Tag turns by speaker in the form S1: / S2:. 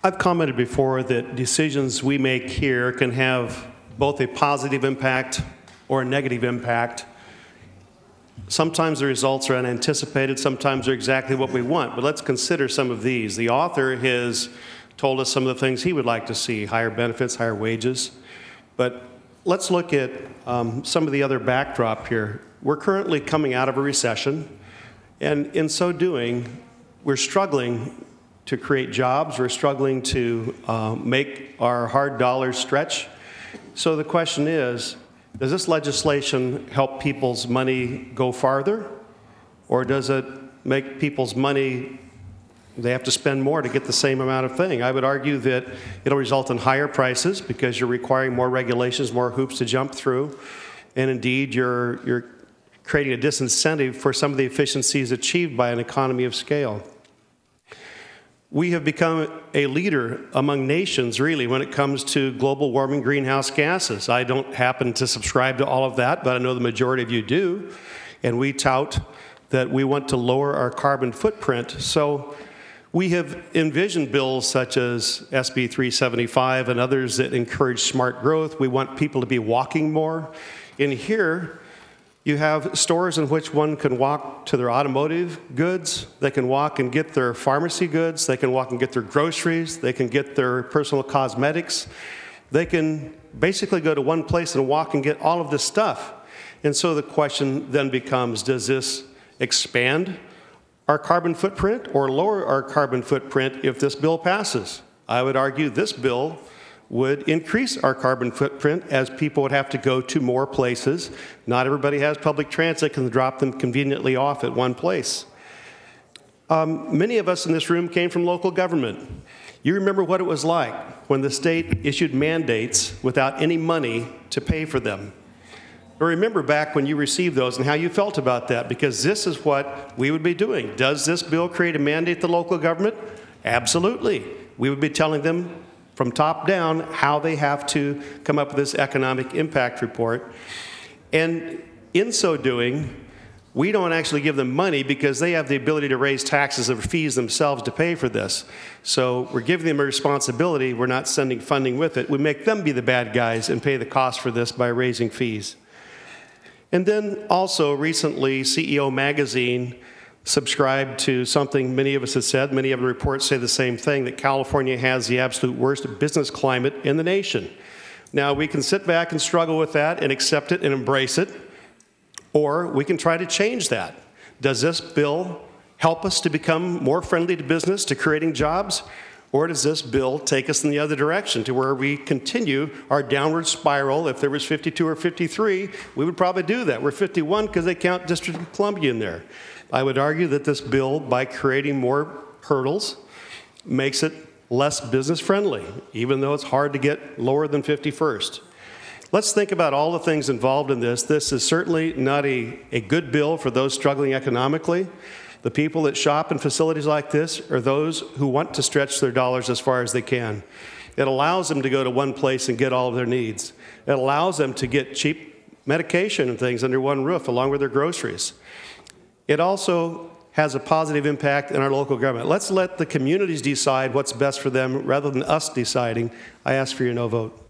S1: I've commented before that decisions we make here can have both a positive impact or a negative impact. Sometimes the results are unanticipated, sometimes they're exactly what we want, but let's consider some of these. The author has told us some of the things he would like to see: higher benefits, higher wages. But let's look at some of the other backdrop here. We're currently coming out of a recession, and in so doing, we're struggling to create jobs, we're struggling to make our hard dollars stretch. So the question is, does this legislation help people's money go farther, or does it make people's money, they have to spend more to get the same amount of thing? I would argue that it'll result in higher prices because you're requiring more regulations, more hoops to jump through, and indeed you're creating a disincentive for some of the efficiencies achieved by an economy of scale. We have become a leader among nations, really, when it comes to global warming greenhouse gases. I don't happen to subscribe to all of that, but I know the majority of you do. And we tout that we want to lower our carbon footprint. So we have envisioned bills such as SB 375 and others that encourage smart growth. We want people to be walking more. In here, you have stores in which one can walk to their automotive goods, they can walk and get their pharmacy goods, they can walk and get their groceries, they can get their personal cosmetics. They can basically go to one place and walk and get all of this stuff. And so the question then becomes, does this expand our carbon footprint or lower our carbon footprint if this bill passes? I would argue this bill would increase our carbon footprint, as people would have to go to more places. Not everybody has public transit, can drop them conveniently off at one place. Many of us in this room came from local government. You remember what it was like when the state issued mandates without any money to pay for them. Or remember back when you received those and how you felt about that, because this is what we would be doing. Does this bill create a mandate to local government? Absolutely. We would be telling them from top down how they have to come up with this economic impact report. And in so doing, we don't actually give them money because they have the ability to raise taxes or fees themselves to pay for this. So we're giving them a responsibility, we're not sending funding with it. We make them be the bad guys and pay the cost for this by raising fees. And then also recently, CEO Magazine subscribed to something many of us have said, many of the reports say the same thing, that California has the absolute worst business climate in the nation. Now, we can sit back and struggle with that and accept it and embrace it, or we can try to change that. Does this bill help us to become more friendly to business, to creating jobs, or does this bill take us in the other direction to where we continue our downward spiral? If there was 52 or 53, we would probably do that. We're 51 because they count District of Columbia in there. I would argue that this bill, by creating more hurdles, makes it less business friendly, even though it's hard to get lower than 51st. Let's think about all the things involved in this. This is certainly not a good bill for those struggling economically. The people that shop in facilities like this are those who want to stretch their dollars as far as they can. It allows them to go to one place and get all of their needs. It allows them to get cheap medication and things under one roof along with their groceries. It also has a positive impact in our local government. Let's let the communities decide what's best for them rather than us deciding. I ask for your no vote.